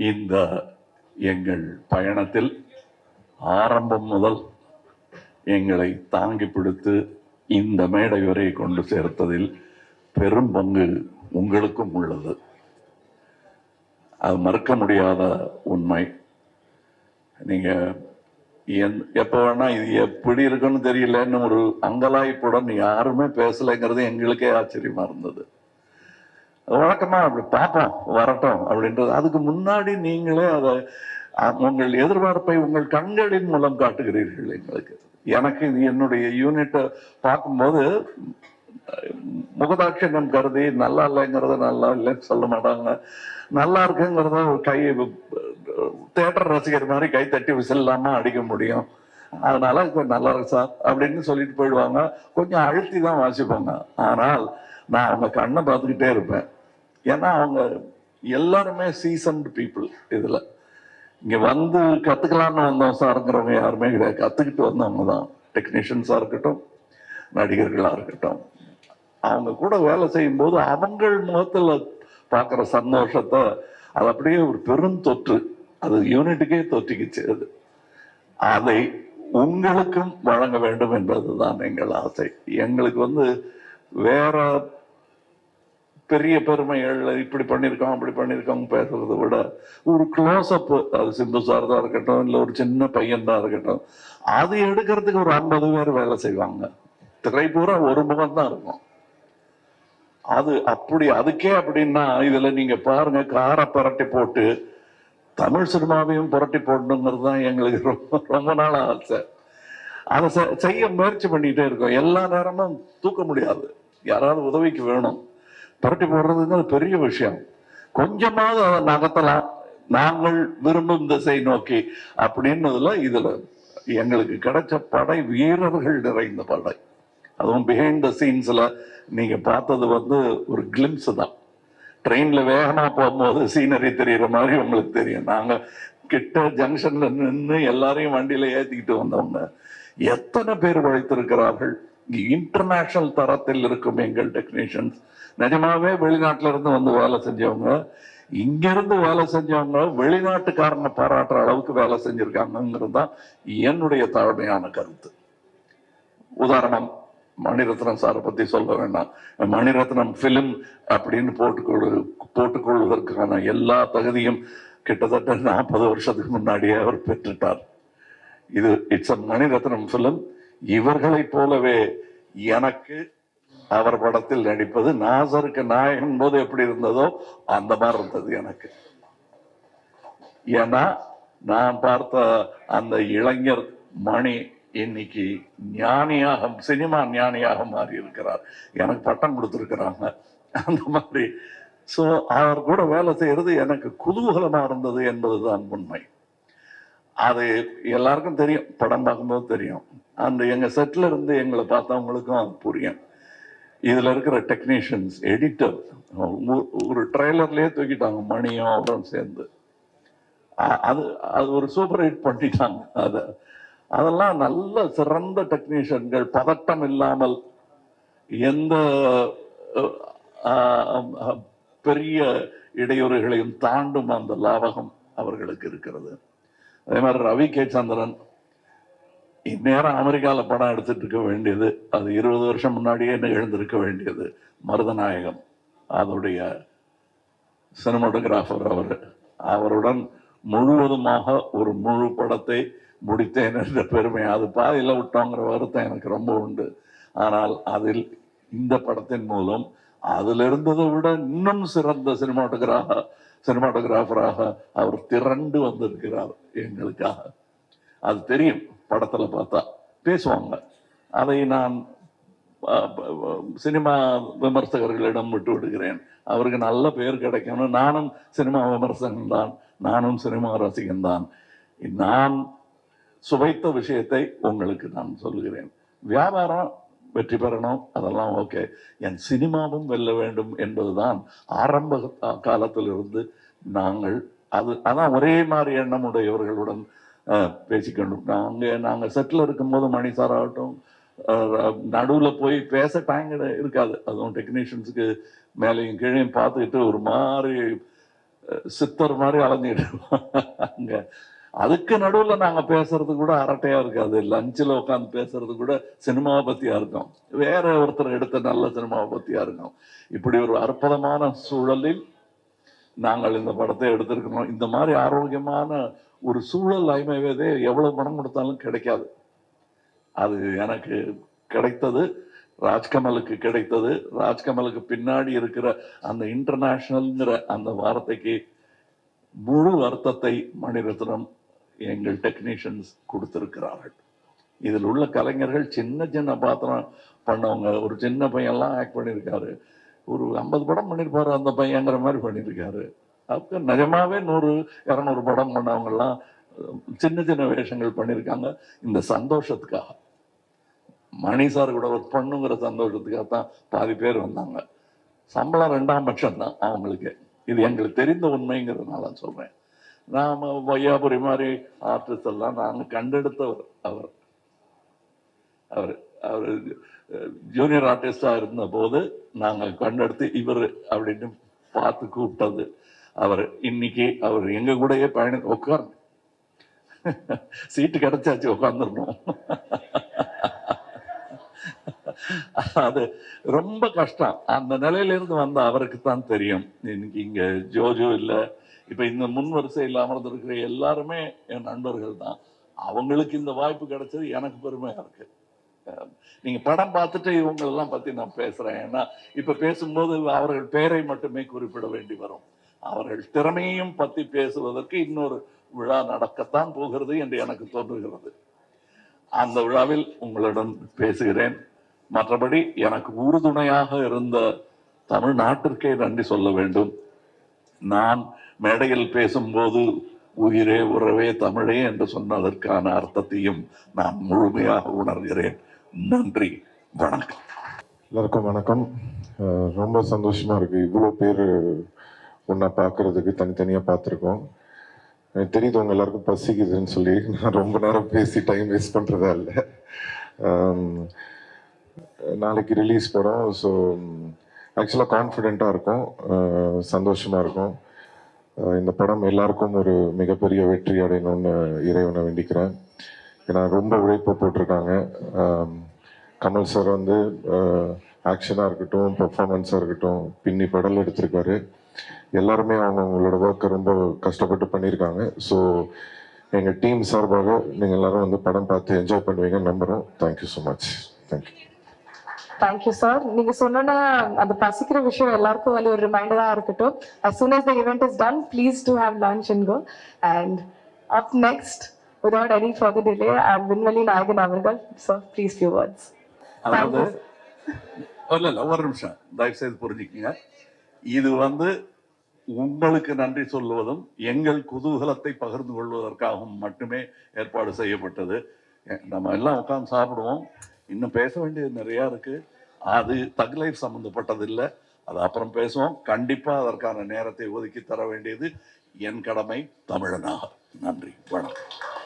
இந்த எங்கள் பயணத்தில் ஆரம்பம் முதல் எங்களை தாங்கி பிடித்து இந்த மேடை வரை கொண்டு சேர்த்ததில் பெரும் பங்கு உங்களுக்கும் உள்ளது. அது மறுக்க முடியாத உண்மை. நீங்க எப்ப வேணா இது எப்படி இருக்குன்னு தெரியலன்னு ஒரு அங்கலாய்ப்புடன் யாருமே பேசலைங்கிறது எங்களுக்கே ஆச்சரியமா இருந்தது. வழக்கமா அப்படி பார்ப்போம் வரட்டும் அப்படின்றது. அதுக்கு முன்னாடி நீங்களே அதை உங்கள் எதிர்பார்ப்பை உங்கள் கண்களின் மூலம் காட்டுகிறீர்கள் எங்களுக்கு. எனக்கு இது என்னுடைய யூனிட்டை பார்க்கும்போது முகதாட்சண்யம் கருதி நல்லா இல்லைங்கிறத நல்லா இல்லைன்னு சொல்ல மாட்டாங்க, நல்லா இருக்குங்கிறத ஒரு கை தியேட்டர் ரசிகர் மாதிரி கை தட்டி விசில்லாம அடிக்க முடியும். அதனால நல்லா இருக்கு சார் அப்படின்னு சொல்லிட்டு போயிடுவாங்க. கொஞ்சம் அழுத்தி தான் வாசிப்பாங்க. ஆனால் நான் அவங்க கண்ணை பார்த்துக்கிட்டே இருப்பேன். ஏன்னா அவங்க எல்லாருமே சீசன்டு பீப்புள். இதுல இங்க வந்து கத்துக்கலாம்னு வந்தோம் சாருங்கிறவங்க யாருமே கிடையாது. கத்துக்கிட்டு வந்தவங்க தான். டெக்னீஷியன்ஸா இருக்கட்டும், நடிகர்களா இருக்கட்டும், அவங்க கூட வேலை செய்யும் போது அவங்கள் முகத்துல பார்க்குற சந்தோஷத்தை அது அப்படியே ஒரு பெரும் தொற்று. அது யூனிட்டுக்கே தொற்றிக்குச்சு. அதை உங்களுக்கும் வழங்க வேண்டும் என்பதுதான் எங்கள் ஆசை. எங்களுக்கு வேற பெரிய பெருமைகள் இப்படி பண்ணியிருக்கோம் அப்படி பண்ணியிருக்கோம் பேசுறதை விட ஒரு க்ளோஸ் அப், அது சிந்து சார் தான் இருக்கட்டும், இல்லை ஒரு சின்ன பையன் தான் இருக்கட்டும், அது எடுக்கிறதுக்கு ஒரு 50 பேர் வேலை செய்வாங்க. திரை பூரா ஒரு முகம் தான் இருக்கும். அது அப்படி அதுக்கே அப்படின்னா இதுல நீங்க பாருங்க, காரை புரட்டி போட்டு தமிழ் சினிமாவையும் புரட்டி போடணுங்கிறது தான் எங்களுக்கு ரொம்ப ரொம்ப நாள் ஆசை. அதை செய்ய முயற்சி பண்ணிட்டே இருக்கோம். எல்லா நேரமும் தூக்க முடியாது, யாராவது உதவிக்கு வேணும். புரட்டி போடுறதுங்கிறது பெரிய விஷயம். கொஞ்சமாவது அதை நகர்த்தலாம், நாங்கள் விரும்பும் திசை நோக்கி அப்படின்னதுல இதுல எங்களுக்கு கிடைச்ச படை வீரர்கள் நிறைந்த படை. அதுவும் பிஹைண்ட் த சீன்ஸ்ல நீங்க பார்த்தது ஒரு கிளிம்ஸ் தான். ட்ரெயின்ல வேகமா போகும்போது சீனரி தெரியுற மாதிரி உங்களுக்கு தெரியும். நாங்க கிட்ட ஜங்ஷன்ல நின்று எல்லாரையும் வண்டியில ஏத்திக்கிட்டு வந்தவங்க எத்தனை பேர் உழைத்திருக்கிறார்கள். இன்டர்நேஷனல் தரத்தில் இருக்கும் எங்கள் டெக்னீஷியன்ஸ். நிஜமாவே வெளிநாட்டுல இருந்து வந்து வேலை செஞ்சவங்க, இங்க இருந்து வேலை செஞ்சவங்க வெளிநாட்டுக்காரனை பாராட்டுற அளவுக்கு வேலை செஞ்சிருக்காங்கிறது தான் என்னுடைய தாழ்மையான கருத்து. உதாரணம், மணிரத்னம் சாரை பத்தி சொல்ல வேண்டாம். மணிரத்னம் பிலிம் அப்படின்னு போட்டுக்கொள்வதற்கான எல்லா தகுதியும் கிட்டத்தட்ட 40 வருஷத்துக்கு முன்னாடியே அவர் பெற்றுட்டார். இது இட்ஸ் அ மணிரத்னம் பிலிம். இவர்களை போலவே எனக்கு அவர் படத்தில் நடிப்பது நாசருக்கு நாயகன் போது எப்படி இருந்ததோ அந்த மாதிரி இருந்தது எனக்கு. ஏன்னா நான் பார்த்த அந்த இளைஞர் மணி இன்னைக்கு ஞானியாக, சினிமா ஞானியாக மாறி இருக்கிறார். எனக்கு பட்டம் கொடுத்துருக்கிறாங்க அந்த மாதிரி. ஸோ அவர் கூட வேலை செய்யறது எனக்கு குதூகலமா இருந்தது என்பதுதான் உண்மை. அது எல்லாருக்கும் தெரியும், படம் பார்க்கும்போது தெரியும். அந்த எங்க செட்ல இருந்து எங்களை பார்த்தவங்களுக்கும் அது புரியும். இதுல இருக்கிற டெக்னீஷியன்ஸ், எடிட்டர் ஒரு ட்ரெய்லர்லயே தூக்கிட்டாங்க மணியும் அவரும் சேர்ந்து. அது அது ஒரு சூப்பர் ஹிட் பண்ணிட்டாங்க. அதெல்லாம் நல்ல சிறந்த டெக்னீஷியன்கள், பதட்டம் இல்லாமல் எந்த பெரிய இடையூறுகளையும் தாண்டும் அந்த லாபகம் அவர்களுக்கு இருக்கிறது. அதே மாதிரி ரவி கே சந்திரன் இந்நேரம் அமெரிக்கால படம் எடுத்துட்டு இருக்க வேண்டியது, அது 20 வருஷம் முன்னாடியே எழுந்திருக்க வேண்டியது. மருதநாயகம் அதோடைய சினிமாட்டோகிராஃபர் அவருடன் முழுவதுமாக ஒரு முழு படத்தை முடித்தேன் என்ற பெருமை. அது பாதியில விட்டோங்கிற வருத்தம் எனக்கு ரொம்ப உண்டு. ஆனால் அதில் இந்த படத்தின் மூலம் அதில் இருந்ததை விட இன்னும் சிறந்த சினிமாட்டோகிராஃபராக அவர் திரண்டு வந்திருக்கிறார் எங்களுக்காக. அது தெரியும், படத்துல பார்த்தா பேசுவாங்க. அதை நான் சினிமா விமர்சகர்களிடம் விட்டு விடுகிறேன். அவருக்கு நல்ல பெயர் கிடைக்கணும். நானும் சினிமா விமர்சகன் தான், நானும் சினிமா ரசிகன் தான். நான் சுவைத்த விஷயத்தை உங்களுக்கு நான் சொல்லுகிறேன். வியாபாரம் வெற்றி பெறணும், அதெல்லாம் ஓகே. என் சினிமாவும் வெல்ல வேண்டும் என்பதுதான் ஆரம்ப காலத்திலிருந்து நாங்கள் அதான் ஒரே மாதிரி எண்ணம் உடையவர்களுடன் பேசிக்கணும். நாங்கள் செட்டில் இருக்கும்போது மணி சார் ஆகட்டும், நடுவில் போய் பேச டைம் இருக்காது. அதுவும் டெக்னீஷியன்ஸுக்கு மேலேயும் கீழையும் பார்த்துக்கிட்டு ஒரு மாதிரி சித்தர் மாதிரி அலைஞ்சிட்டு அங்க. அதுக்கு நடுவுல நாங்க பேசுறது கூட அரட்டையா இருக்காது. லஞ்சில் உட்காந்து பேசுறது கூட சினிமாவை பத்தியா இருக்கும், வேற ஒருத்தர் எடுத்த நல்ல சினிமாவை பத்தியா இருக்கும். இப்படி ஒரு அற்புதமான சூழலில் நாங்கள் இந்த படத்தை எடுத்திருக்கிறோம். இந்த மாதிரி ஆரோக்கியமான ஒரு சூழல் அமைவதே எவ்வளவு பணம் கொடுத்தாலும் கிடைக்காது. அது எனக்கு கிடைத்தது, ராஜ்கமலுக்கு கிடைத்தது. ராஜ்கமலுக்கு பின்னாடி இருக்கிற அந்த இன்டர்நேஷனல்ங்கிற அந்த வார்த்தைக்கு முழு அர்த்தத்தை மணிரத்னம் எங்கள் டெக்னீஷியன்ஸ் கொடுத்திருக்கிறார்கள். இதில் உள்ள கலைஞர்கள் சின்ன சின்ன பாத்திரம் பண்ணவங்க. ஒரு சின்ன பையன்லாம் ஆக்ட் பண்ணியிருக்காரு, ஒரு 50 படம் பண்ணியிருப்பாரு அந்த பையங்கிற மாதிரி பண்ணியிருக்காரு. அப்போ நிஜமாவே 100-200 படம் பண்ணவங்கெல்லாம் சின்ன சின்ன வேஷங்கள் பண்ணியிருக்காங்க. இந்த சந்தோஷத்துக்காக, மணி சார் கூட ஒர்க் பண்ணுங்கிற சந்தோஷத்துக்காக தான் பாதி பேர் வந்தாங்க. சம்பளம் 2ஆம் பட்சம் தான் அவங்களுக்கு. இது எங்களுக்கு தெரிந்த உண்மைங்கிறதுனால சொல்றேன். நாம வையாபுரி மாதிரி ஆர்டிஸ்ட் எல்லாம் நாங்கள் கண்டெடுத்தவர். அவர் அவர் அவர் ஜூனியர் ஆர்டிஸ்டா இருந்த போது நாங்கள் கண்டெடுத்து இவர் அப்படின்னு பார்த்து கூப்பிட்டது அவர். இன்னைக்கு அவர் எங்க கூடயே உட்கார் சீட்டு கிடைச்சாச்சு, உட்காந்துடணும். அது ரொம்ப கஷ்டம். அந்த நிலையிலிருந்து வந்த அவருக்கு தான் தெரியும். இன்னைக்கு இங்க ஜோஜோ இல்லை, இப்ப இந்த முன் வரிசையில் அமர்ந்திருக்கிற எல்லாருமே என் நண்பர்கள் தான். அவங்களுக்கு இந்த வாய்ப்பு கிடைச்சது எனக்கு பெருமையா இருக்கு. நீங்க படம் பார்த்துட்டு இவங்களெல்லாம் பத்தி நான் பேசுறேன். ஏன்னா இப்ப பேசும்போது அவர்கள் பெயரை மட்டுமே குறிப்பிட வேண்டி வரும். அவர்கள் திறமையையும் பத்தி பேசுவதற்கு இன்னொரு விழா நடக்கத்தான் போகிறது என்று எனக்கு தோன்றுகிறது. அந்த விழாவில் உங்களுடன் பேசுகிறேன். மற்றபடி எனக்கு உறுதுணையாக இருந்த தமிழ்நாட்டிற்கே நன்றி சொல்ல வேண்டும். நான் மேடையில் பேசும்போது உயிரே உறவே தமிழே என்று சொன்னதற்கான அர்த்தத்தையும் நான் முழுமையாக உணர்கிறேன். நன்றி, வணக்கம். எல்லாருக்கும் வணக்கம். ரொம்ப சந்தோஷமா இருக்கு இவ்வளோ பேர் ஒன்றா பார்க்கறதுக்கு. தனித்தனியாக பார்த்துருக்கோம். எனக்கு தெரியுது உங்க எல்லாருக்கும் பசிக்குதுன்னு சொல்லி நான் ரொம்ப நேரம் பேசி டைம் வேஸ்ட் பண்ணுறதா இல்லை. நாளைக்கு ரிலீஸ் படம். ஸோ ஆக்சுவலாக கான்ஃபிடெண்ட்டாக இருக்கும், சந்தோஷமாக இருக்கும். இந்த படம் எல்லாருக்கும் ஒரு மிகப்பெரிய வெற்றி அடையணும்னு இறைவனை வேண்டிக்கிறேன். ஏன்னா ரொம்ப உழைப்பு போட்டிருக்காங்க. கமல் சார் வந்து ஆக்ஷனாக இருக்கட்டும், பெர்ஃபார்மன்ஸாக இருக்கட்டும், பின்னி படல் எடுத்திருக்காரு. எல்லாருமே அவங்களோட ஒர்க்கை ரொம்ப கஷ்டப்பட்டு பண்ணியிருக்காங்க. ஸோ எங்கள் டீம் சார்பாக நீங்கள் எல்லாரும் வந்து படம் பார்த்து என்ஜாய் பண்ணுவீங்கன்னு நம்புகிறோம். Thank you so much. Thank you. Thank you sir. நீங்க சொன்ன அந்த பசிக்கிற விஷயம் எல்லாருக்கும் வந்து ஒரு ரிமைண்டரா இருக்கட்டும். as soon as the event is done, please do have lunch and go. And up next, without any further delay, I'm Vinvali Nayagan அவர்கள். Sir, please few words. அதாவது இல்ல ஒரு நிமிஷம் தயவு செய்து புரிஞ்சுக்கங்க. இது வந்து உங்களுக்கு நன்றி சொல்லுவதும் எங்கள் குதூகலத்தை பகிர்ந்து கொள்வதற்காகவும் மட்டுமே ஏற்பாடு செய்யப்பட்டது. நம்ம எல்லாம் உட்காந்து சாப்பிடுவோம். இன்னும் பேச வேண்டியது நிறையா இருக்கு. அது தக் லைஃப் சம்பந்தப்பட்டது இல்லை, அது அப்புறம் பேசுவோம். கண்டிப்பா அதற்கான நேரத்தை ஒதுக்கி தர வேண்டியது என் கடமை தமிழனாக. நன்றி, வணக்கம்.